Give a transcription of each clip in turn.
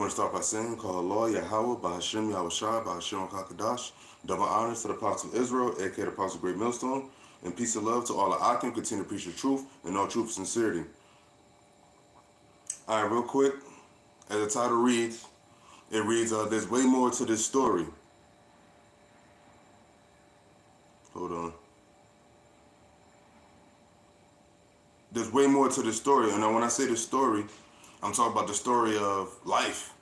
want to start by saying, call Allah, YAHAWAH, BAHASHAM, YAHAWASHI, BAHASHAM, KAKADASH. Double honors to the Apostle of Israel, aka the Apostle of Great Millstone, and peace and love to all the Akim. Continue to preach the truth and all truth and sincerity. All right, real quick, as the title reads, it reads, there's way more to this story. Hold on. There's way more to this story. And when I say this story, I'm talking about the story of life.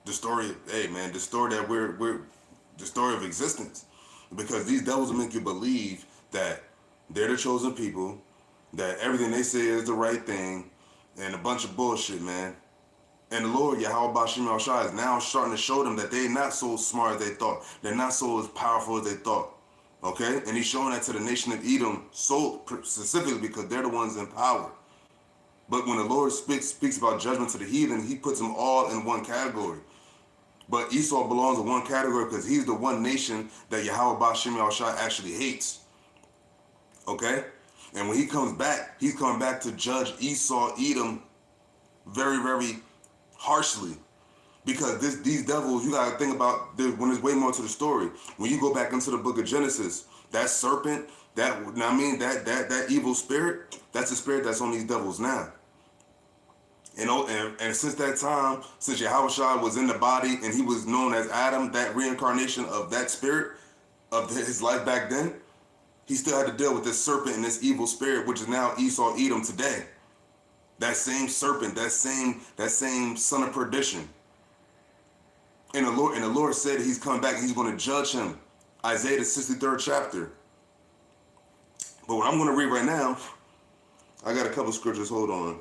The story, hey man, the story that we're the story of existence. Because these devils will make you believe that they're the chosen people, that everything they say is the right thing, and a bunch of bullshit, man. And the Lord, YAHAWASHI, is now starting to show them that they're not so smart as they thought. They're not so as powerful as they thought. Okay? And he's showing that to the nation of Edom so specifically because they're the ones in power. But when the Lord speaks about judgment to the heathen, he puts them all in one category. But Esau belongs in one category because he's the one nation that YAHAWAH actually hates. Okay? And when he comes back, he's coming back to judge Esau, Edom very, very harshly. Because these devils, you got to think about when there's way more to the story. When you go back into the book of Genesis, that serpent, that evil spirit, that's the spirit that's on these devils now. And since that time, since Yahawashi was in the body and he was known as Adam, that reincarnation of that spirit of his life back then, he still had to deal with this serpent and this evil spirit, which is now Esau, Edom today. That same serpent, that same son of perdition. And the Lord said he's coming back and he's going to judge him. Isaiah the 63rd chapter. But what I'm going to read right now, I got a couple scriptures. Hold on.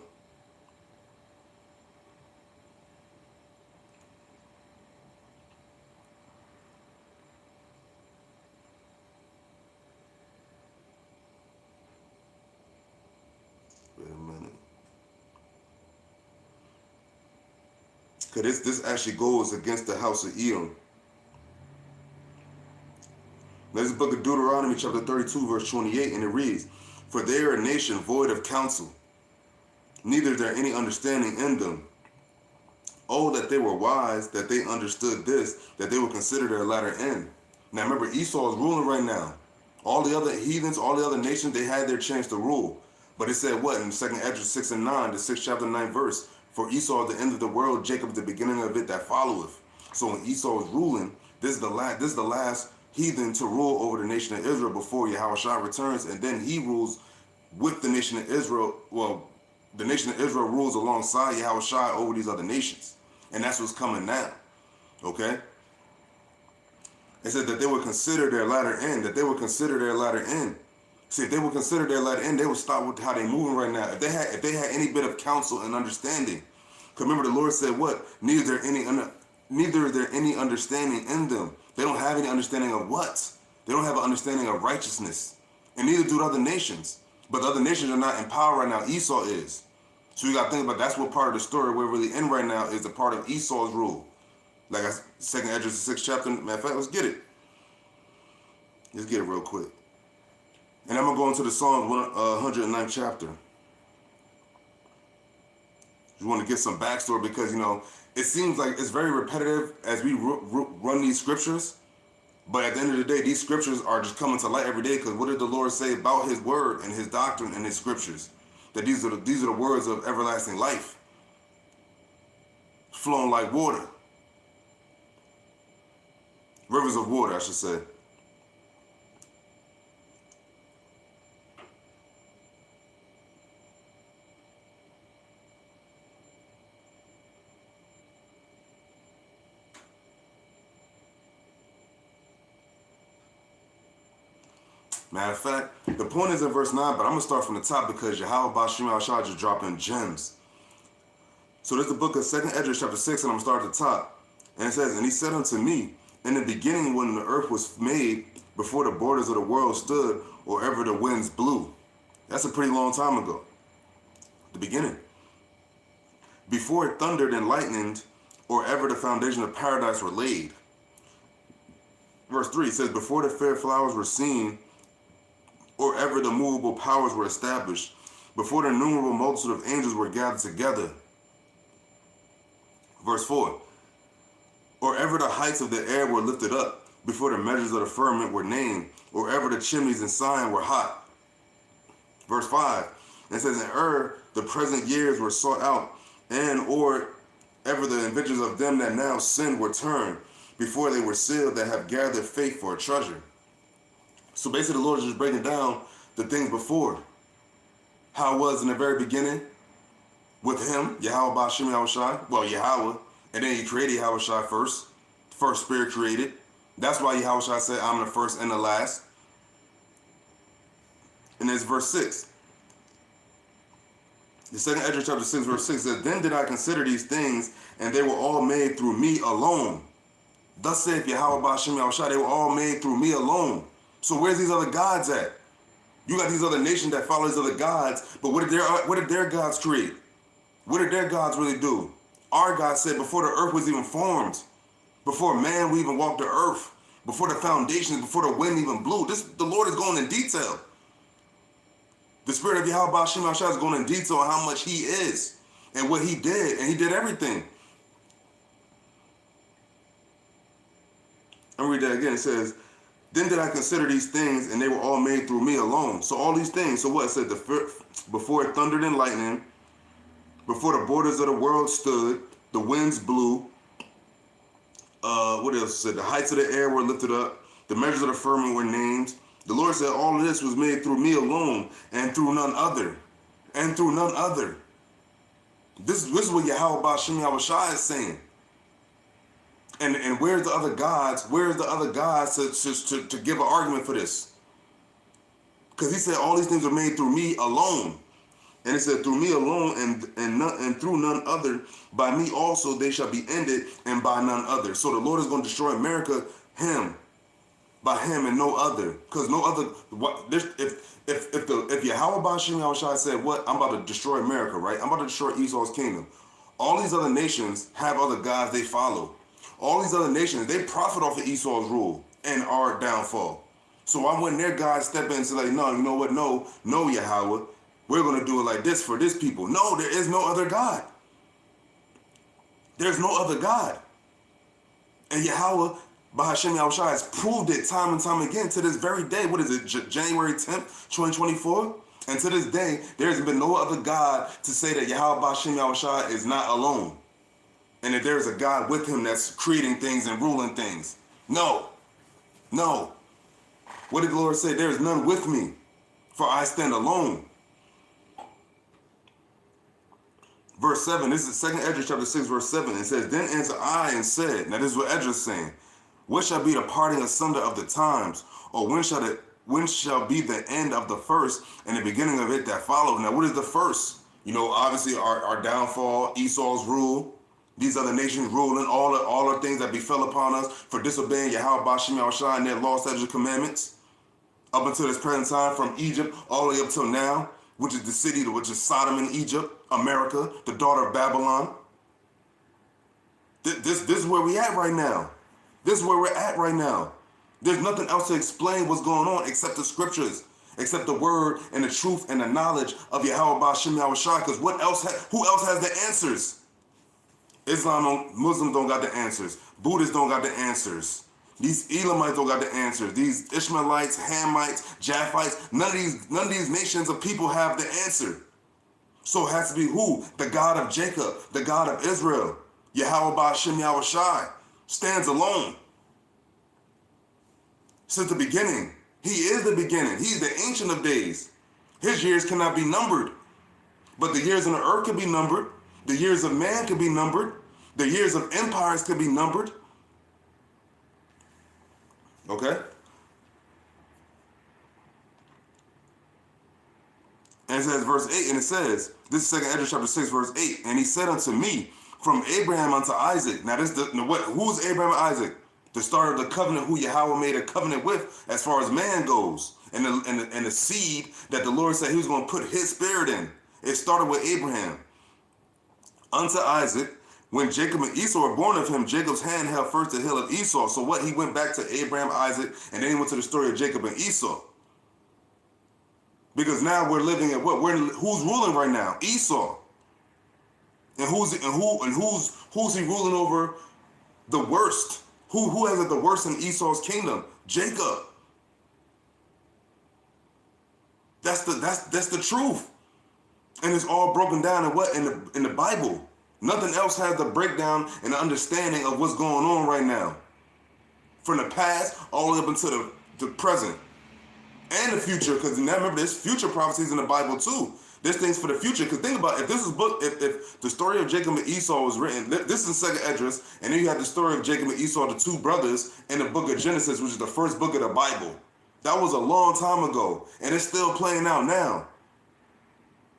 Wait a minute. Because this actually goes against the house of Edom. There's the book of Deuteronomy chapter 32 verse 28, and it reads, "For they are a nation void of counsel, neither is there any understanding in them. Oh, that they were wise, that they understood this, that they would consider their latter end." Now remember, Esau is ruling right now. All the other heathens, all the other nations, they had their chance to rule. But it said what in 2nd Esdras 6 and 9, the 6th chapter 9th verse? "For Esau is the end of the world, Jacob the beginning of it that followeth." So when Esau is ruling, this is the last heathen to rule over the nation of Israel before Yahawashi returns, and then he rules with the nation of Israel. Well, the nation of Israel rules alongside Yahawashi over these other nations. And that's what's coming now. Okay? It said that they would consider their latter end, that they would consider their latter end. See, if they would consider their latter end, they would stop with how they're moving right now. If they had any bit of counsel and understanding. Because remember the Lord said what? Neither is there any understanding in them. They don't have any understanding of what? They don't have an understanding of righteousness. And neither do the other nations. But the other nations are not in power right now. Esau is. So you got to think about that's what part of the story we're really in right now is the part of Esau's rule. Like 2nd Esdras, the 6th chapter. Matter of fact, let's get it. Let's get it real quick. And I'm going to go into the Psalms 109th chapter. You want to get some backstory because, it seems like it's very repetitive as we run these scriptures. But at the end of the day, these scriptures are just coming to light every day because what did the Lord say about his word and his doctrine and his scriptures? That these are the words of everlasting life. Flowing like water. Rivers of water, I should say. Matter of fact, the point is in verse 9, but I'm going to start from the top because YAHAWAH just dropping gems. So there's the book of 2nd Esdras chapter 6, and I'm going to start at the top. And it says, "And he said unto me, in the beginning when the earth was made, before the borders of the world stood, or ever the winds blew." That's a pretty long time ago. The beginning. "Before it thundered and lightened, or ever the foundation of paradise were laid." Verse 3 says, "Before the fair flowers were seen, or ever the movable powers were established, before the innumerable multitude of angels were gathered together." Verse 4, or ever the heights of the air were lifted up, before the measures of the firmament were named, or ever the chimneys in Sion were hot. Verse 5, it says, and the present years were sought out, and or ever the adventures of them that now sin were turned, before they were sealed that have gathered faith for a treasure. So basically the Lord is just breaking down the things before. How it was in the very beginning with him, Yahawah BAHASHAM YAHAWASHI, well, Yahawah, and then he created Yahawashi first. First spirit created. That's why Yahawashi said, I'm the first and the last. And there's verse 6. The second Ezra chapter 6, verse 6 says, then did I consider these things, and they were all made through me alone. Thus saith Yahawah BAHASHAM YAHAWASHI, they were all made through me alone. So where's these other gods at? You got these other nations that follow these other gods, but what did their gods create? What did their gods really do? Our God said before the earth was even formed, before man we even walked the earth, before the foundations, before the wind even blew. The Lord is going in detail. The spirit of Yahawah BAHASHAM YAHAWASHI is going in detail on how much he is and what he did, and he did everything. I'll read that again. It says, then did I consider these things, and they were all made through me alone. So all these things, so what? It said, before it thundered and lightning, before the borders of the world stood, the winds blew. What else? It said, the heights of the air were lifted up, the measures of the firmament were named. The Lord said, all of this was made through me alone, and through none other. And through none other. This is what Yahawah BAHASHAM YAHAWASHI is saying. And where's the other gods? Where's the other gods to give an argument for this? Because he said all these things are made through me alone. And it said through me alone and through none other. By me also they shall be ended, and by none other. So the Lord is going to destroy America, by him and no other. Because no other, if Yahawah BAHASHAM YAHAWASHI said, what? I'm about to destroy America, right? I'm about to destroy Esau's kingdom. All these other nations have other gods they follow. All these other nations, they profit off of Esau's rule and our downfall. So why wouldn't their God step in and say, like, no, you know what? No, Yahawah. We're going to do it like this for this people. No, there is no other God. There's no other God. And Yahawah BAHASHAM YAHAWASHI has proved it time and time again to this very day. What is it, January 10th, 2024? And to this day, there has been no other God to say that Yahawah BAHASHAM YAHAWASHI is not alone. And that there is a God with him that's creating things and ruling things. No. What did the Lord say? There is none with me, for I stand alone. Verse 7, this is 2 Ezra chapter 6, verse 7. It says, then answered I and said, now this is what Ezra is saying, what shall be the parting asunder of the times? Or when shall be the end of the first and the beginning of it that followed? Now what is the first? You know, obviously our downfall, Esau's rule, these other nations ruling, all the things that befell upon us for disobeying Yahawah BAHASHAM YAHAWASHI and their law, statutes, and commandments. Up until this present time, from Egypt all the way up till now, which is the city, which is Sodom in Egypt, America, the daughter of Babylon. This is where we at right now. This is where we're at right now. There's nothing else to explain what's going on except the scriptures, except the word and the truth and the knowledge of Yahawah BAHASHAM YAHAWASHI. Because who else has the answers? Muslims don't got the answers. Buddhists don't got the answers. These Elamites don't got the answers. These Ishmaelites, Hamites, Japhites, none of these nations of people have the answer. So it has to be who? The God of Jacob, the God of Israel. Yahawah BAHASHAM YAHAWASHI stands alone. Since the beginning. He is the beginning. He's the Ancient of Days. His years cannot be numbered. But the years on the earth can be numbered. The years of man can be numbered. The years of empires can be numbered. Okay? And it says, verse 8, and it says, this is 2 Ezra chapter 6, verse 8, and he said unto me, from Abraham unto Isaac. Now, who's Abraham and Isaac? The start of the covenant, who Yahawah made a covenant with as far as man goes. And the seed that the Lord said he was going to put his spirit in. It started with Abraham. Unto Isaac, when Jacob and Esau were born of him, Jacob's hand held first the hill of Esau. So what? He went back to Abraham, Isaac, and then he went to the story of Jacob and Esau. Because now we're living at what? Who's ruling right now? Esau. And who's he ruling over The worst. Who has it the worst in Esau's kingdom? Jacob. That's the truth. And it's all broken down in what? In the Bible. Nothing else has the breakdown and the understanding of what's going on right now. From the past all the way up into the present. And the future, because now remember there's future prophecies in the Bible too. There's things for the future. Because think about it, if the story of Jacob and Esau was written, this is Second Esdras, and then you have the story of Jacob and Esau, the two brothers, in the book of Genesis, which is the first book of the Bible. That was a long time ago, and it's still playing out now.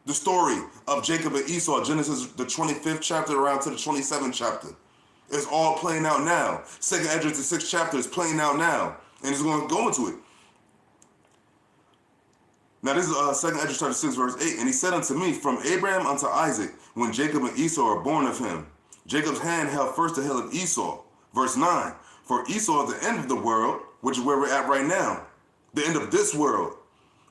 The story of Jacob and Esau, Genesis, the 25th chapter around to the 27th chapter. It's all playing out now. Second Esdras, the 6th chapter, is playing out now, and it's going to go into it. Now this is Second Esdras chapter 6 verse 8. And he said unto me, from Abraham unto Isaac, when Jacob and Esau are born of him, Jacob's hand held first the heel of Esau. Verse 9. For Esau is the end of the world, which is where we're at right now. The end of this world.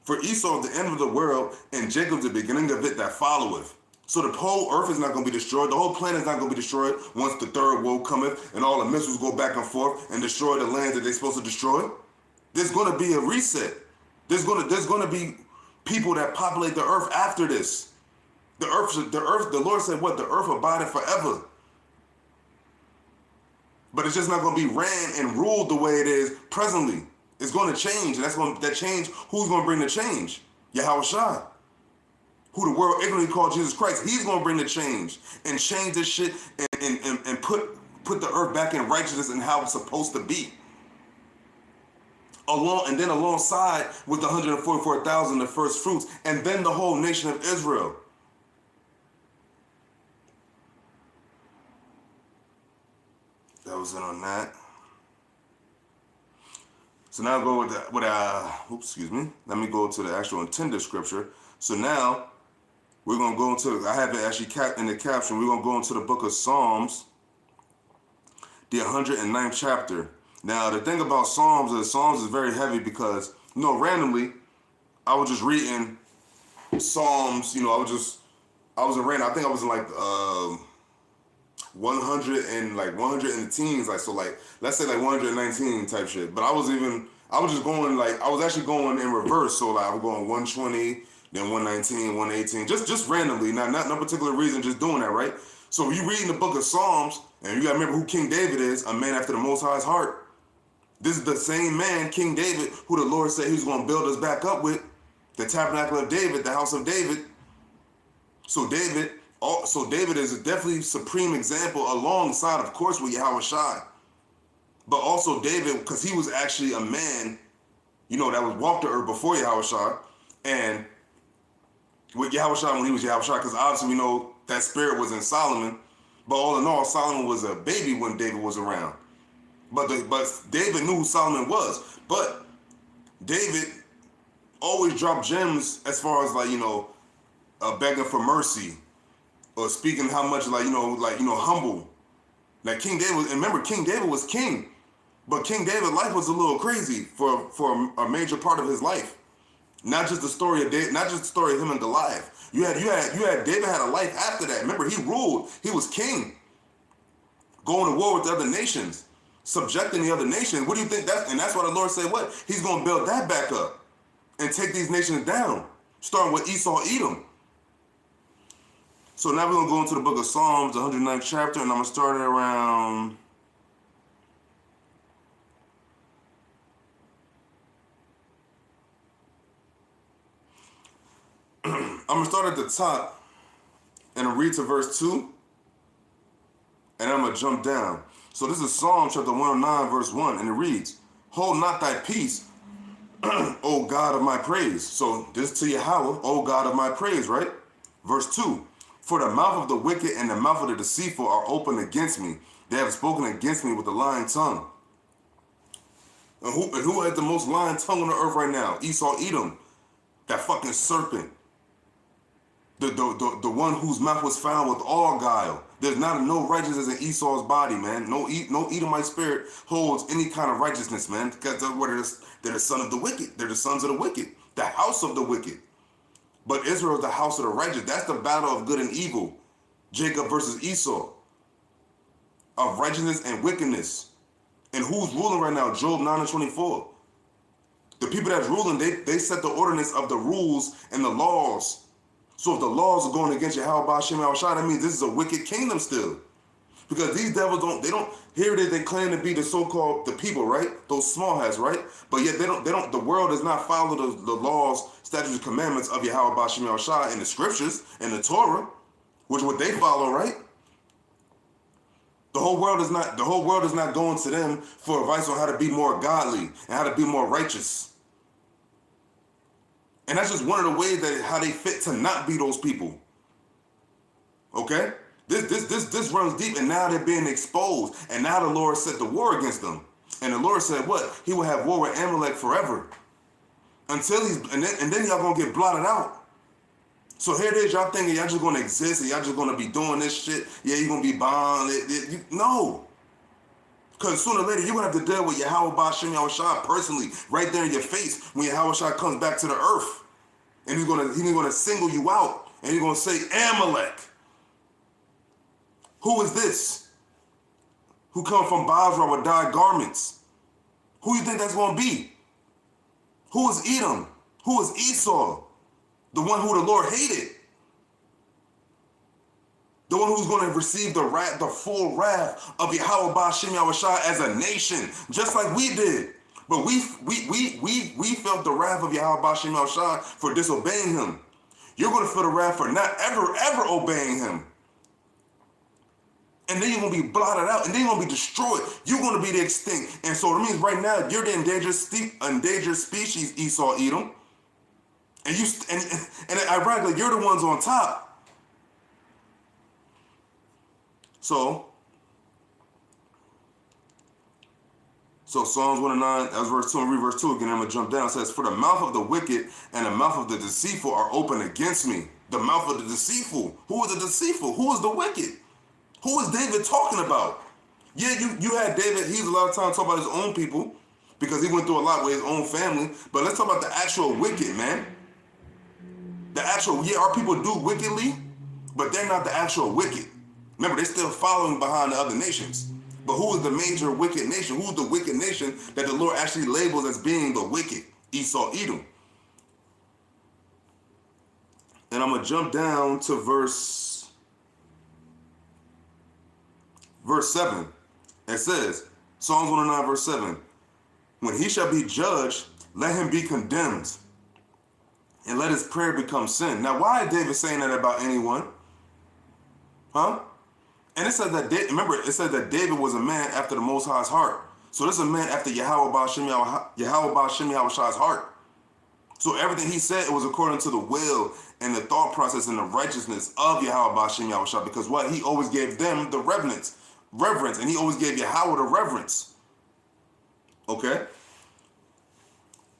For Esau is the end of the world, and Jacob the beginning of it that followeth. So the whole earth is not going to be destroyed. The whole planet is not going to be destroyed once the third woe cometh and all the missiles go back and forth and destroy the land that they're supposed to destroy. There's going to be a reset. There's going to be people that populate the earth after this. The earth, the Lord said what? The earth abideth forever. But it's just not going to be ran and ruled the way it is presently. It's going to change, and that change, who's going to bring the change? YAHAWASHI. Who the world ignorantly called Jesus Christ. He's going to bring the change and change this shit and put the earth back in righteousness and how it's supposed to be. And then alongside with the 144,000, the first fruits, and then the whole nation of Israel. That was it on that. So now I'll go let me go to the actual intended scripture. So now we're going to go into, I have it actually in the caption, we're going to go into the book of Psalms, the 109th chapter. Now, the thing about Psalms is very heavy because, randomly, I was just reading Psalms, I was in random, I think I was in like 100 and the teens, let's say 119 type shit. But I was actually going in reverse, so I was going 120, then 119, 118, just randomly, not no particular reason, just doing that, right? So you reading the book of Psalms, and you gotta remember who King David is, a man after the Most High's heart. This is the same man, King David, who the Lord said he's going to build us back up with, the tabernacle of David, the house of David. So David is a definitely supreme example alongside, of course, with YAHAWASHI. But also David, because he was actually a man, that was walked the earth before YAHAWASHI. And with YAHAWASHI, when he was YAHAWASHI, because obviously we know that spirit was in Solomon. But all in all, Solomon was a baby when David was around. But David knew who Solomon was. But David always dropped gems as far as begging for mercy or speaking how much humble. Like King David, and remember King David was king, but King David's life was a little crazy for a major part of his life. Not just the story of David, not just the story of him and Goliath. You had David had a life after that. Remember, he ruled. He was king, going to war with the other nations, subjecting the other nations. What do you think that's why the Lord said what? He's going to build that back up and take these nations down, starting with Esau, Edom. So now we're going to go into the book of Psalms, the 109th chapter, and I'm going to start it around I'm going to start at the top and I'll read to verse 2, and I'm going to jump down. So this is Psalm chapter 109, verse 1, and it reads, "Hold not thy peace, O God of my praise." So this to Yahweh, O God of my praise, right? Verse 2, "For the mouth of the wicked and the mouth of the deceitful are open against me. They have spoken against me with a lying tongue." And who has the most lying tongue on the earth right now? Esau, Edom, that fucking serpent. The one whose mouth was found with all guile. There's no righteousness in Esau's body, man. No Edomite spirit holds any kind of righteousness, man. Because they're the son of the wicked. They're the sons of the wicked. The house of the wicked. But Israel is the house of the righteous. That's the battle of good and evil. Jacob versus Esau. of righteousness and wickedness. And who's ruling right now? Job 9:24. The people that's ruling, they set the ordinance of the rules and the laws. So if the laws are going against Yahawah BAHASHAM YAHAWASHI, that means this is a wicked kingdom still. Because these devils here it is, they claim to be the so-called, the people, right? Those small hats, right? But yet the world does not follow the laws, statutes, and commandments of Yahawah BAHASHAM YAHAWASHI in the scriptures, in the Torah, which what they follow, right? The whole world is not going to them for advice on how to be more godly and how to be more righteous. And that's just one of the ways that how they fit to not be those people. Okay? This runs deep, and now they're being exposed. And now the Lord set the war against them. And the Lord said what? He will have war with Amalek forever. And then y'all gonna get blotted out. So here it is, y'all thinking y'all just gonna exist and y'all just gonna be doing this shit. Yeah, you're gonna be bound. No. Because sooner or later, you're going to have to deal with Yahawah BAHASHAM YAHAWASHI personally, right there in your face, when Yahawah comes back to the earth. And he's going to single you out. And he's going to say, Amalek. Who is this? Who come from Basra with dyed garments? Who you think that's going to be? Who is Edom? Who is Esau? The one who the Lord hated. The one who's going to receive the full wrath of Yahawah BAHASHAM YAHAWASHI as a nation, just like we did. But we felt the wrath of Yahawah BAHASHAM YAHAWASHI for disobeying him. You're going to feel the wrath for not ever obeying him. And then you're going to be blotted out, and then you're going to be destroyed. You're going to be the extinct. And so it means right now, you're the endangered species, Esau, Edom. And ironically, you're the ones on top. So Psalms 109, that's verse 2, and read verse 2 again. I'm going to jump down. It says, for the mouth of the wicked and the mouth of the deceitful are open against me. The mouth of the deceitful. Who is the deceitful? Who is the wicked? Who is David talking about? Yeah, you had David, he's a lot of times talking about his own people because he went through a lot with his own family. But let's talk about the actual wicked, man. Our people do wickedly, but they're not the actual wicked. Remember, they're still following behind the other nations. But who is the major wicked nation? Who's the wicked nation that the Lord actually labels as being the wicked? Esau, Edom. And I'm going to jump down to verse 7. It says, Psalms 109, verse 7. When he shall be judged, let him be condemned, and let his prayer become sin. Now, why is David saying that about anyone? Huh? And it says that, it said that David was a man after the Most High's heart. So this is a man after Yahawah BAHASHAM YAHAWASHI's heart. So everything he said, it was according to the will and the thought process and the righteousness of Yahawah BAHASHAM YAHAWASHI. Because what? He always gave them the reverence, and he always gave Yahawah the reverence. Okay?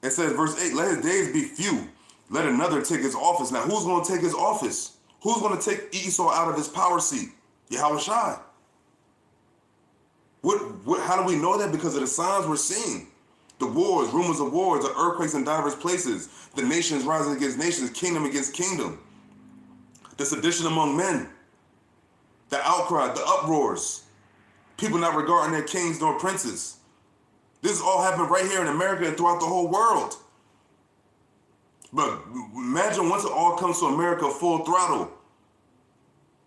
It says, verse 8, let his days be few. Let another take his office. Now, who's going to take his office? Who's going to take Esau out of his power seat? Yahawah. How do we know that? Because of the signs we're seeing. The wars, rumors of wars, the earthquakes in diverse places, the nations rising against nations, kingdom against kingdom, the sedition among men, the outcry, the uproars, people not regarding their kings nor princes. This all happened right here in America and throughout the whole world. But imagine once it all comes to America full throttle.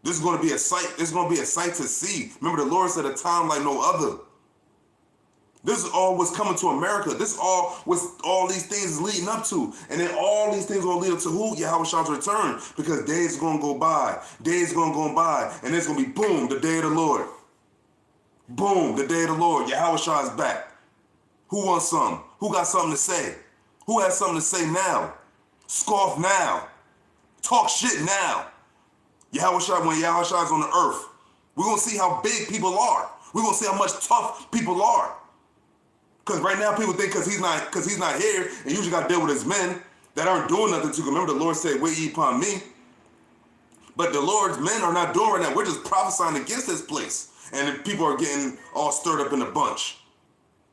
This is going to be a sight. This is going to be a sight to see. Remember, the Lord said a time like no other. This is all what's coming to America. This is all what all these things is leading up to. And then all these things are going to lead up to who? Yahawah's return. Because days are going to go by. Days are going to go by. And it's going to be boom, the day of the Lord. Boom, the day of the Lord. Yahawah is back. Who wants some? Who got something to say? Who has something to say now? Scoff now. Talk shit now. Yahawah, when Yahawah is on the earth, we're going to see how big people are. We're going to see how much tough people are. Because right now people think because he's not here, and usually got to deal with his men that aren't doing nothing to him. Remember, the Lord said, wait ye upon me. But the Lord's men are not doing right now. We're just prophesying against this place. And people are getting all stirred up in a bunch.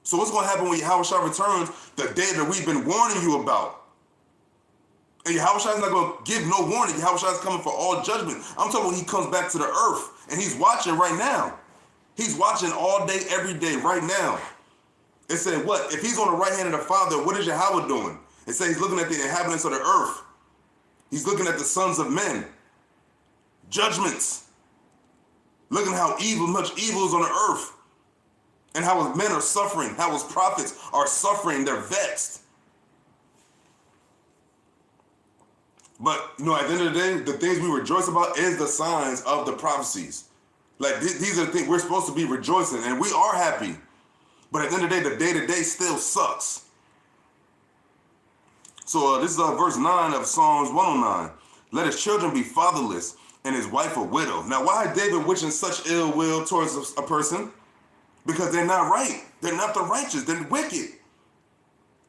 So what's going to happen when Yahawah returns? The day that we've been warning you about. And Yahawah is not going to give no warning. Yahawah is coming for all judgment. I'm talking when he comes back to the earth. And he's watching right now. He's watching all day, every day, right now. It said what? If he's on the right hand of the Father, what is Yahawah doing? It says he's looking at the inhabitants of the earth. He's looking at the sons of men. Judgments. Looking how much evil is on the earth. And how his men are suffering. How his prophets are suffering. They're vexed. But, at the end of the day, the things we rejoice about is the signs of the prophecies. Like, these are the things we're supposed to be rejoicing. And we are happy. But at the end of the day, the day-to-day still sucks. So this is verse 9 of Psalms 109. Let his children be fatherless and his wife a widow. Now, why is David wishing such ill will towards a person? Because they're not right. They're not the righteous. They're wicked.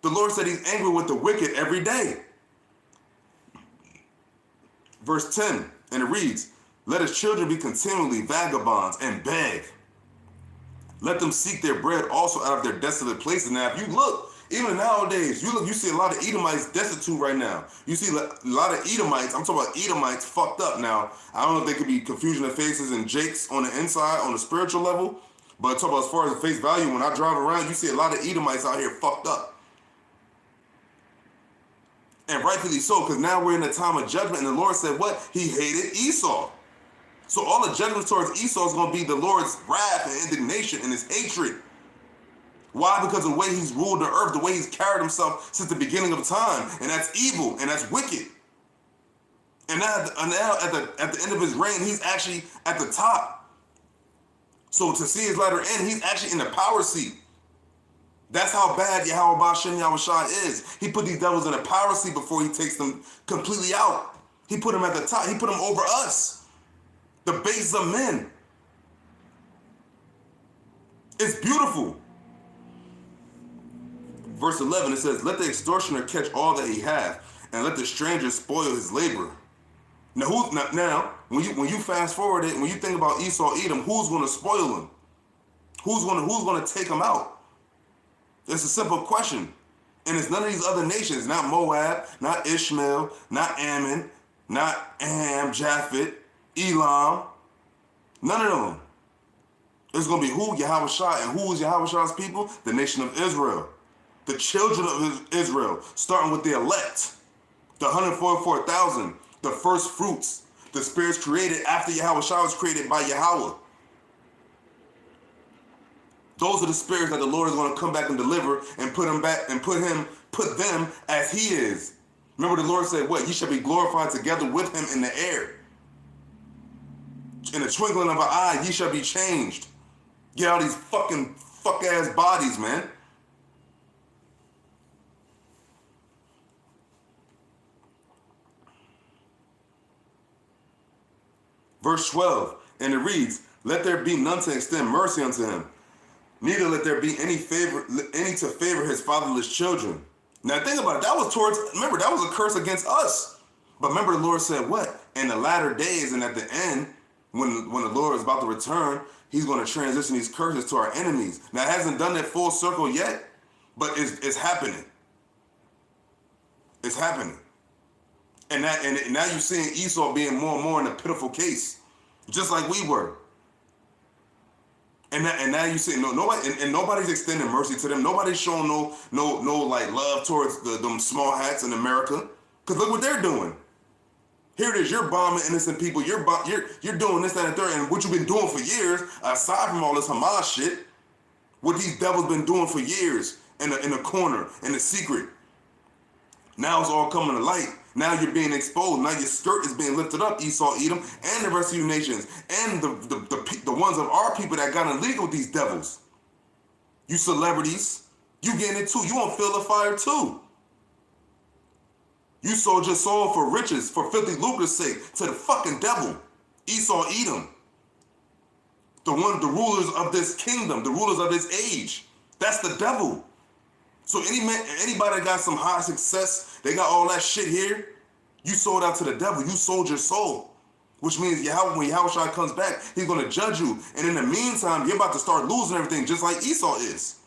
The Lord said he's angry with the wicked every day. Verse 10, and it reads, let his children be continually vagabonds and beg. Let them seek their bread also out of their desolate places. Now, if you look, even nowadays, you see a lot of Edomites destitute right now. You see a lot of Edomites, I'm talking about Edomites fucked up now. I don't know if they could be confusion of faces and jakes on the inside, on the spiritual level, but talk about as far as the face value, when I drive around, you see a lot of Edomites out here fucked up. And rightfully so, because now we're in a time of judgment, and the Lord said what? He hated Esau. So all the judgment towards Esau is going to be the Lord's wrath and indignation and his hatred. Why? Because of the way he's ruled the earth, the way he's carried himself since the beginning of time. And that's evil and that's wicked. And now at the end of his reign, he's actually at the top. So to see his latter end, he's actually in the power seat. That's how bad YAHAWASHI is. He put these devils in a power seat before he takes them completely out. He put them at the top. He put them over us. The base of men. It's beautiful. Verse 11, it says, let the extortioner catch all that he hath, and let the stranger spoil his labor. Now, when you fast forward it, when you think about Esau, Edom, who's going to spoil him? Who's going to take him out? It's a simple question. And it's none of these other nations, not Moab, not Ishmael, not Ammon, not Ham, Japheth, Elam, none of them. It's going to be who? YAHAWASHI. And who is YAHAWASHI's people? The nation of Israel. The children of Israel, starting with the elect, the 144,000, the first fruits, the spirits created after YAHAWASHI was created by Yahawah. Those are the spirits that the Lord is going to come back and deliver and put them as he is. Remember the Lord said what? Ye shall be glorified together with him in the air. In the twinkling of an eye, ye shall be changed. Get out of these fuck-ass bodies, man. Verse 12, and it reads, let there be none to extend mercy unto him, neither let there be any to favor his fatherless children. Now think about it, remember, that was a curse against us. But remember the Lord said what? In the latter days and at the end, when the Lord is about to return, he's going to transition these curses to our enemies. Now it hasn't done that full circle yet, but it's happening. It's happening. And now you're seeing Esau being more and more in a pitiful case, just like we were. And now you see nobody's extending mercy to them. Nobody's showing no like love towards them small hats in America. Because look what they're doing. Here it is, you're bombing innocent people. You're doing this, that, and third, and what you've been doing for years, aside from all this Hamas shit, what these devils been doing for years in the corner, in the secret. Now it's all coming to light. Now you're being exposed. Now your skirt is being lifted up, Esau, Edom, and the rest of you nations, and the ones of our people that got in league with these devils. You celebrities, you getting it too. You won't feel the fire too. You sold your soul for riches, for filthy lucre's sake, to the fucking devil, Esau, Edom. The rulers of this kingdom, the rulers of this age. That's the devil. So anybody that got some high success, they got all that shit here, you sold out to the devil. You sold your soul. Which means when YAHAWASHI comes back, he's going to judge you. And in the meantime, you're about to start losing everything just like Esau is.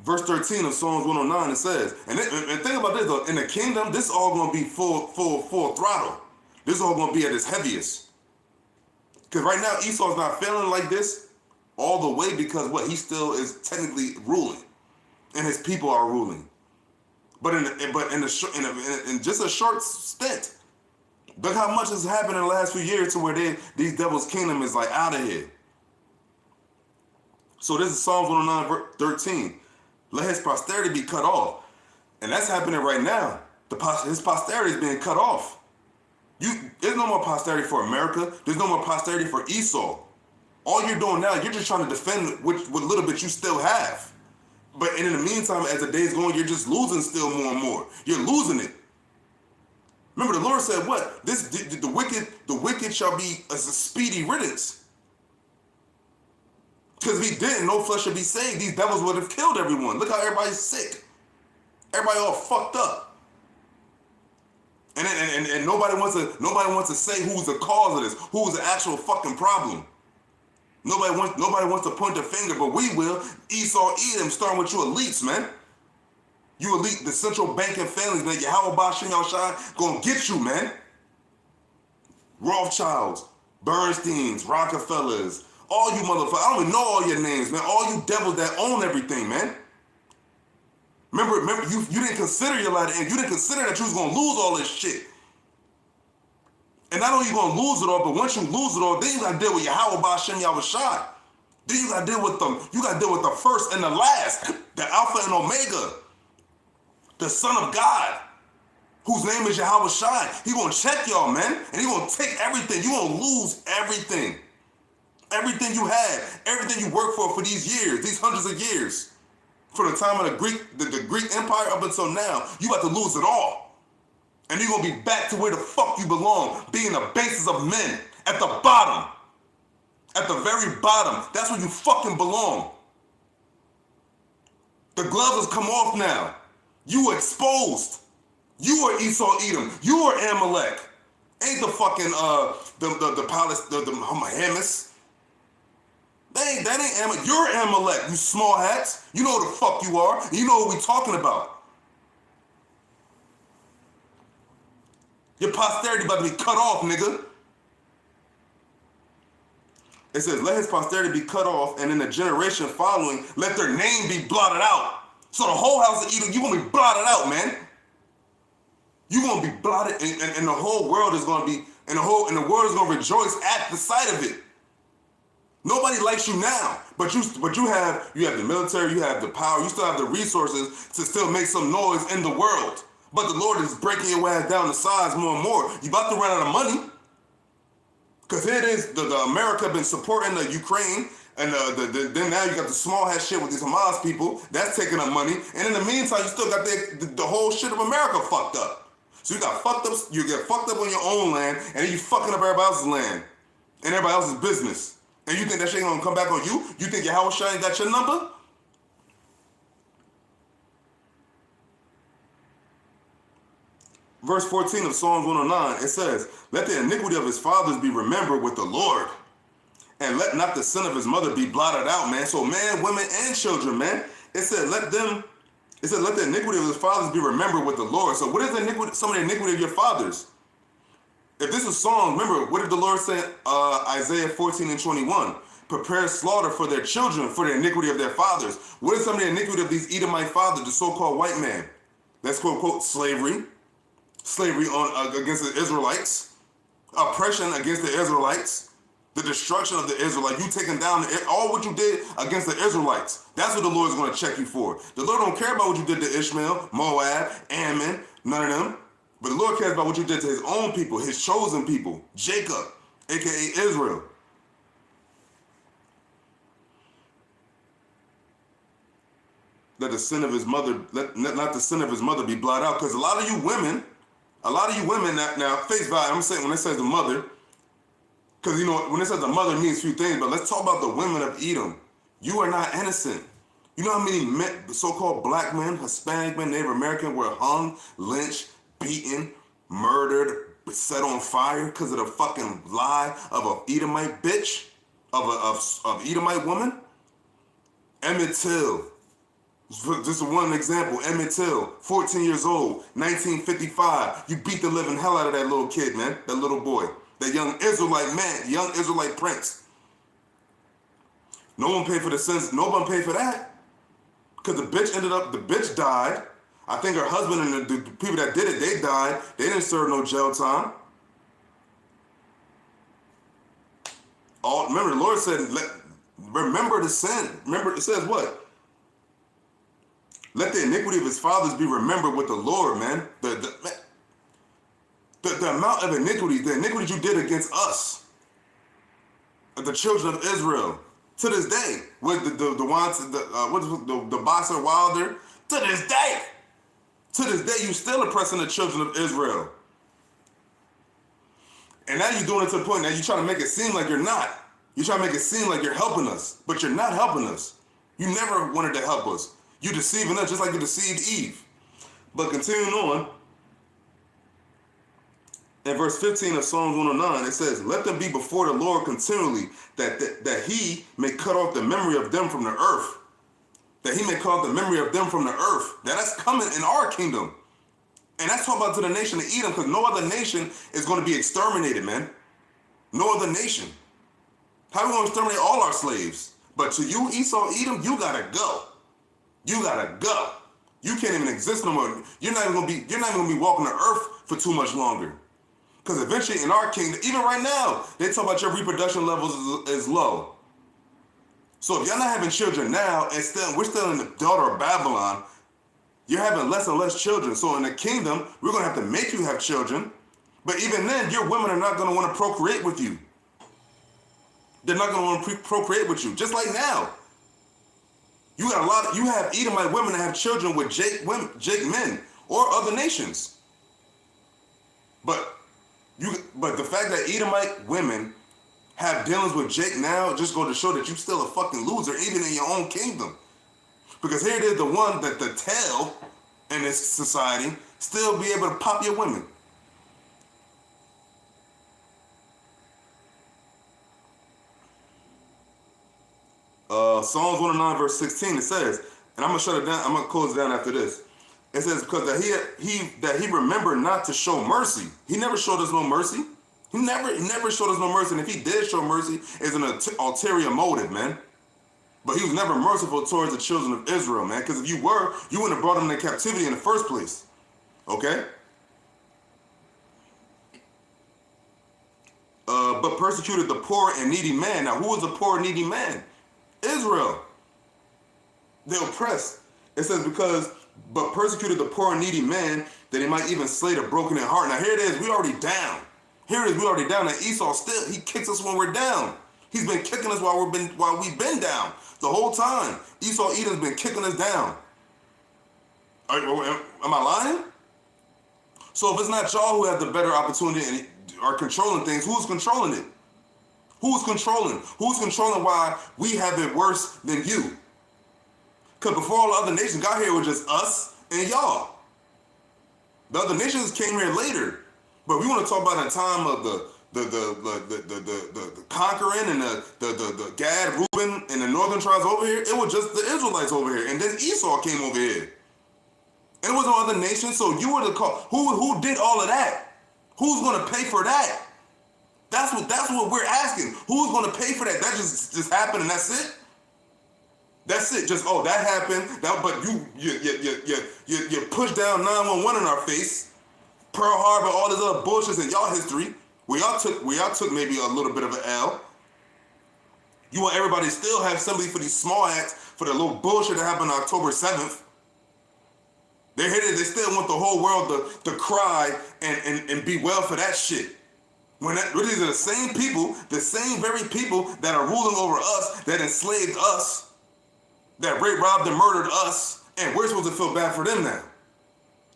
Verse 13 of Psalms 109, it says, and think about this though, in the kingdom, this is all going to be full throttle. This is all going to be at its heaviest. Because right now Esau's not feeling like this all the way because what? He still is technically ruling, and his people are ruling. But in just a short stint, look how much has happened in the last few years to where these devil's kingdom is like out of here. So this is Psalms 109, verse 13. Let his posterity be cut off. And that's happening right now. His posterity is being cut off. There's no more posterity for America. There's no more posterity for Esau. All you're doing now, you're just trying to defend what little bit you still have. But in the meantime, as the days go on, you're just losing still more and more. You're losing it. Remember, the Lord said what? The wicked shall be as a speedy riddance. Because if he didn't, no flesh should be saved. These devils would have killed everyone. Look how everybody's sick. Everybody all fucked up. And nobody wants to say who's the cause of this, who's the actual fucking problem. Nobody wants to point the finger, but we will. Esau, Edom, starting with you elites, man. You elite, the central banking families, man. YAHAWAH, BAHASHAM, gonna get you, man. Rothschilds, Bernsteins, Rockefellers, all you motherfuckers. I don't even know all your names, man. All you devils that own everything, man. Remember, you didn't consider your light, and you didn't consider that you was gonna lose all this shit. And not only you gonna lose it all, but once you lose it all, then you gotta deal with YAHAWAH, BAHASHAM, YAHAWASHI. Then you gotta deal with them. You gotta deal with the first and the last, the Alpha and Omega, the Son of God, whose name is YAHAWASHI. He gonna check y'all, man, and he gonna take everything. You gonna lose everything. Everything you had, everything you worked for these years, these hundreds of years. From the time of the Greek Empire up until now, you about to lose it all. And you're going to be back to where the fuck you belong, being the basis of men, at the bottom. At the very bottom. That's where you fucking belong. The gloves has come off now. You were exposed. You are Esau, Edom. You are Amalek. Ain't the fucking, the palace, the Hamas. That ain't Amalek. You're Amalek, you small hats. You know who the fuck you are. And you know what we talking about. Your posterity about to be cut off, nigga. It says, let his posterity be cut off, and in the generation following, let their name be blotted out. So the whole house of Edom, you're going to be blotted out, man. You're going to be blotted, and the whole world is going to be, and the world is going to rejoice at the sight of it. Nobody likes you now, but you have the military, you have the power, you still have the resources to still make some noise in the world. But the Lord is breaking your ass down to size more and more. You about to run out of money. Because here it is, the America been supporting the Ukraine, and then now you got the small hat shit with these Hamas people, that's taking up money. And in the meantime, you still got the whole shit of America fucked up. So you get fucked up on your own land, and then you fucking up everybody else's land and everybody else's business. And you think that shit ain't gonna come back on you? You think YAHAWASHI ain't got your number? Verse 14 of Psalms 109, it says, let the iniquity of his fathers be remembered with the Lord, and let not the sin of his mother be blotted out, man. So man, women, and children, man. It said, let the iniquity of his fathers be remembered with the Lord. So what is some of the iniquity of your fathers? If this is Psalms, remember, what did the Lord say, Isaiah 14 and 21? Prepare slaughter for their children, for the iniquity of their fathers. What is some of the iniquity of these Edomite fathers, the so-called white man? That's quote, unquote, slavery against the Israelites, oppression against the Israelites, the destruction of the Israelites. You taking down all what you did against the Israelites. That's what the Lord is going to check you for. The Lord don't care about what you did to Ishmael, Moab, Ammon, none of them. But the Lord cares about what you did to his own people, his chosen people, Jacob, aka Israel. Let the sin of his mother, let not the sin of his mother be blotted out. Because a lot of you women now face value, I'm saying when it says the mother, because you know when it says the mother, it means a few things, but let's talk about the women of Edom. You are not innocent. You know how many men, so-called black men, Hispanic men, Native American were hung, lynched, beaten, murdered, set on fire because of the fucking lie of an Edomite bitch, of Edomite woman? Emmett Till. Just one example, Emmett Till, 14 years old, 1955. You beat the living hell out of that little kid, man, that little boy. That young Israelite man, young Israelite prince. No one paid for the sins. No one paid for that. Because the bitch died. I think her husband and the people that did it, they died. They didn't serve no jail time. Remember, the Lord said, remember the sin. Remember, it says what? Let the iniquity of his fathers be remembered with the Lord, man. The amount of iniquity, the iniquity you did against us, the children of Israel, to this day, with the Bosser Wilder, to this day, you still oppressing the children of Israel. And now you're doing it to the point that you're trying to make it seem like you're not. You're trying to make it seem like you're helping us, but you're not helping us. You never wanted to help us. You're deceiving us just like you deceived Eve. But continuing on, in verse 15 of Psalms 109, it says, let them be before the Lord continually, that he may cut off the memory of them from the earth. That he may cut off the memory of them from the earth. Now that's coming in our kingdom. And that's talking about to the nation of Edom, because no other nation is going to be exterminated, man. No other nation. How are we going to exterminate all our slaves? But to you, Esau, Edom, you gotta go. You gotta go. You can't even exist no more. You're not even gonna be walking the earth for too much longer. Because eventually in our kingdom, even right now, they talk about your reproduction levels is low. So if y'all not having children now, and we're still in the daughter of Babylon, you're having less and less children. So in the kingdom, we're going to have to make you have children. But even then, your women are not going to want to procreate with you. They're not going to want to procreate with you. Just like now. You have Edomite women that have children with Jake men or other nations. But the fact that Edomite women have dealings with Jake now just go to show that you're still a fucking loser, even in your own kingdom. Because here it is, the one that the tail in this society still be able to pop your women. Psalms 109 verse 16, it says, and I'm gonna shut it down. I'm gonna close it down after this. It says, because that he remembered not to show mercy. He never showed us no mercy. He never showed us no mercy. And if he did show mercy, it's an ulterior motive, man. But he was never merciful towards the children of Israel, man. Because if you were, you wouldn't have brought them into captivity in the first place. Okay? But persecuted the poor and needy man. Now, who was the poor and needy man? Israel. The oppressed. It says, but persecuted the poor and needy man, that he might even slay the broken in heart. Now, here it is. We already down. Here it is. We already down. And Esau still, he kicks us when we're down. He's been kicking us while we've been down. The whole time. Esau Edom's been kicking us down. Am I lying? So if it's not y'all who have the better opportunity and are controlling things, who's controlling it? Who's controlling? Who's controlling why we have it worse than you? Because before all the other nations got here, it was just us and y'all. The other nations came here later. But we want to talk about the time of the conquering and the Gad, Reuben, and the northern tribes over here. It was just the Israelites over here. And then Esau came over here. And it was no other nation. So you were the call. Who did all of that? Who's going to pay for that? That's what we're asking. Who's going to pay for that? That just happened and that's it? That's it. Just, oh, that happened. But you pushed down 911 in our face. Pearl Harbor, all this other bullshit in y'all history. Where y'all took maybe a little bit of an L. You want everybody to still have sympathy for these small acts, for the little bullshit that happened on October 7th. They still want the whole world to cry and be well for that shit. When these are the same people, the same very people that are ruling over us, that enslaved us, that raped, robbed, and murdered us, and we're supposed to feel bad for them now.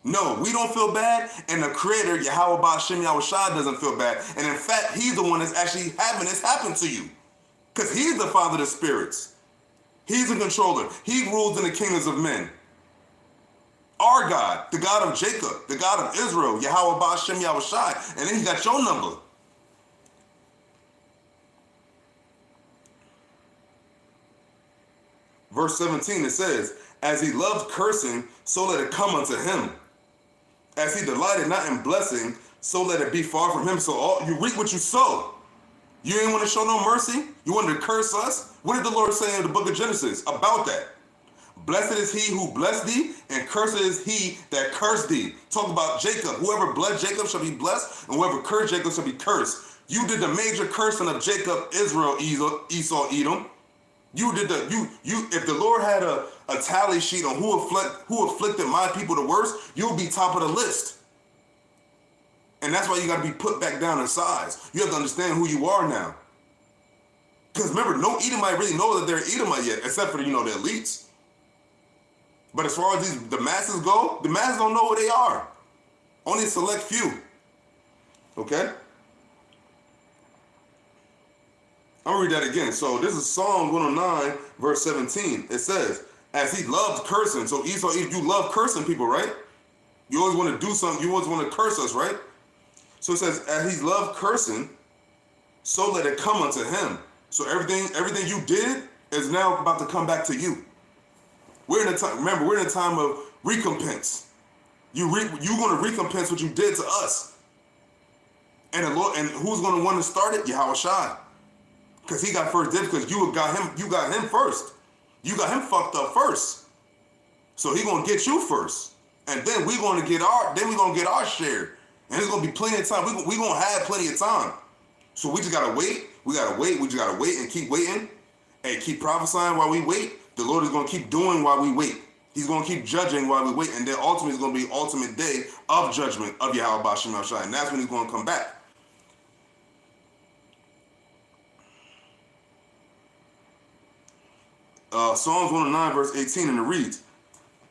No, we don't feel bad, and the creator, YAHAWAH, BAHASHAM, YAHAWASHI, doesn't feel bad. And in fact, he's the one that's actually having this happen to you. Because he's the father of the spirits. He's the controller. He rules in the kingdoms of men. Our God, the God of Jacob, the God of Israel, YAHAWAH, BAHASHAM, YAHAWASHI, and then he got your number. Verse 17, it says, as he loved cursing, so let it come unto him. As he delighted not in blessing, so let it be far from him. So you reap what you sow. You ain't want to show no mercy? You wanted to curse us? What did the Lord say in the book of Genesis about that? Blessed is he who blessed thee, and cursed is he that cursed thee. Talk about Jacob. Whoever blessed Jacob shall be blessed, and whoever cursed Jacob shall be cursed. You did the major cursing of Jacob, Israel, Esau, Edom. You did if the Lord had a tally sheet on who afflicted my people the worst, you'll be top of the list. And that's why you got to be put back down in size. You have to understand who you are now. Because remember, no Edomite really know that they're Edomite yet, except for, the elites. But as far as the masses go, the masses don't know who they are. Only a select few. Okay? I'm going to read that again. So this is Psalm 109, verse 17. It says, as he loved cursing. So Esau, you love cursing people, right? You always want to do something. You always want to curse us, right? So it says, as he loved cursing, so let it come unto him. So everything you did is now about to come back to you. We're in a time. Remember, we're in a time of recompense. You're going to recompense what you did to us. And the Lord, and who's going to want to start it? YAHAWASHI. Because he got first dibs, because you got him first. You got him fucked up first. So he gonna get you first. And then we're gonna get our share. And there's gonna be plenty of time. We gonna have plenty of time. So we just gotta wait. We just gotta wait and keep waiting. And keep prophesying while we wait. The Lord is gonna keep doing while we wait. He's gonna keep judging while we wait. And then ultimately it's gonna be ultimate day of judgment of Yahweh BAHASHAM YAHAWASHI. And that's when he's gonna come back. Psalms 109 verse 18, and it reads,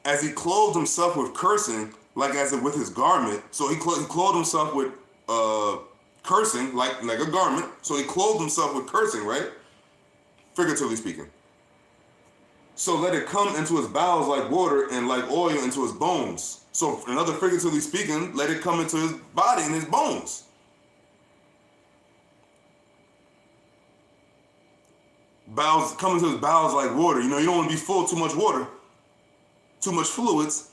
as he clothed himself with cursing, like as if with his garment. So he clothed himself with cursing, like a garment. So he clothed himself with cursing, right? Figuratively speaking. So let it come into his bowels like water, and like oil into his bones. So another figuratively speaking, let it come into his body and his bones. Bowels coming to his bowels like water. You don't want to be full of too much water, too much fluids,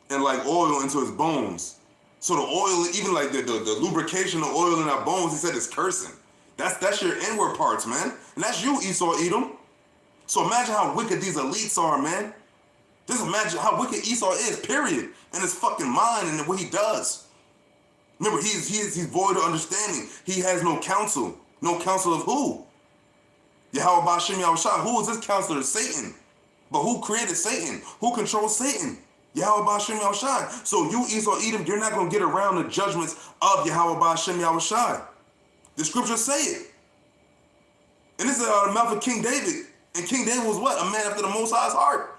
and like oil into his bones. So the oil, even like the lubrication of oil in our bones, he said, is cursing. That's your inward parts, man. And that's you, Esau, Edom. So imagine how wicked these elites are, man. Just imagine how wicked Esau is, period. In his fucking mind and what he does. Remember, he's void of understanding. He has no counsel. No counsel of who? Yahweh BAHASHAM YAHAWASHI. Who is this counselor? Satan. But who created Satan? Who controls Satan? Yahweh BAHASHAM YAHAWASHI. So you, Esau, Edom, you're not going to get around the judgments of Yahweh BAHASHAM YAHAWASHI. The scriptures say it. And this is out of the mouth of King David. And King David was what? A man after the Most High's heart.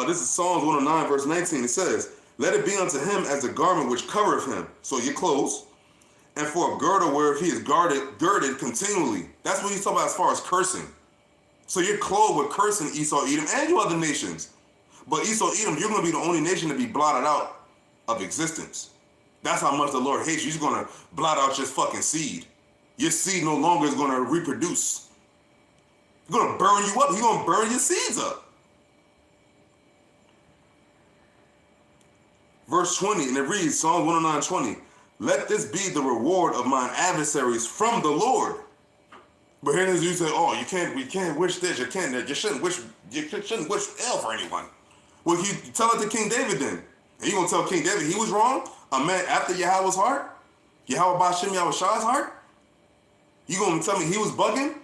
This is Psalms 109 verse 19. It says, let it be unto him as a garment which covereth him. So your clothes. And for a girdle whereof he is girded continually. That's what he's talking about as far as cursing. So you're clothed with cursing, Esau, Edom, and you other nations. But Esau, Edom, you're going to be the only nation to be blotted out of existence. That's how much the Lord hates you. He's going to blot out your fucking seed. Your seed no longer is going to reproduce. He's going to burn you up. He's going to burn your seeds up. Verse 20, and it reads, Psalm 109:20. Let this be the reward of mine adversaries from the Lord. But here it is, you say, oh, we can't wish this, you shouldn't wish ill for anyone. Well, you tell it to King David then. And you gonna tell King David he was wrong? A man after Yahweh's heart? Yahweh BAHASHAM YAHAWASHI's heart? You gonna tell me he was bugging?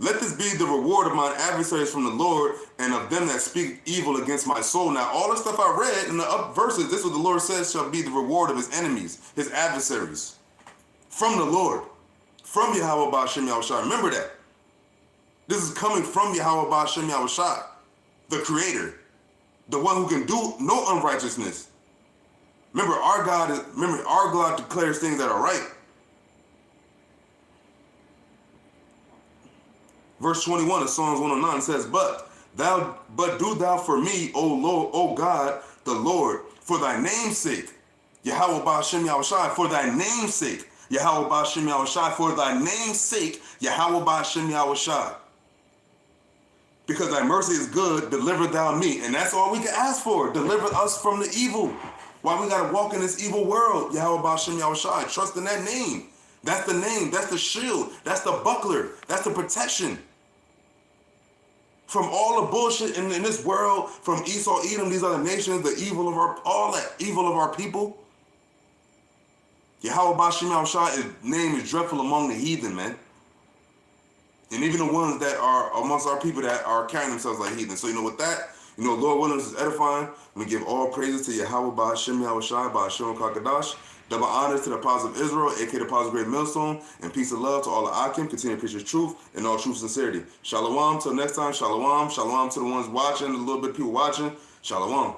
Let this be the reward of mine adversaries from the Lord, and of them that speak evil against my soul. Now, all the stuff I read in the up verses, this is what the Lord says shall be the reward of his enemies, his adversaries. From the Lord. From Yahweh BAHASHAM YAHAWASHI. Remember that. This is coming from Yahweh BAHASHAM YAHAWASHI, the creator, the one who can do no unrighteousness. Remember, our God declares things that are right. Verse 21 of Psalms 109 says, But do thou for me, O Lord, O God, the Lord, for thy name's sake, Yahweh BAHASHAM YAHAWASHI, for thy name's sake, Yahweh BAHASHAM YAHAWASHI, for thy name's sake, Yahweh BAHASHAM YAHAWASHI. Because thy mercy is good, deliver thou me. And that's all we can ask for. Deliver us from the evil. Why we got to walk in this evil world? Yahweh BAHASHAM YAHAWASHI. Trust in that name. That's the name. That's the shield. That's the buckler. That's the protection. From all the bullshit in this world, from Esau, Edom, these other nations, the evil of all that evil of our people. Yahweh BAHASHAM YAHAWASHI, his name is dreadful among the heathen, man. And even the ones that are amongst our people that are carrying themselves like heathen. So with that, Lord willing, this is edifying. We give all praises to Yahweh BAHASHAM YAHAWASHI, BAHASHAM KAKADASH. Double honors to the apostles of Israel, aka the apostles of Great Millstone, and peace and love to all the Akim. Continue to preach his truth and all truth and sincerity. Shalom. Till next time. Shalom. Shalom to the ones watching, a little bit of people watching. Shalom.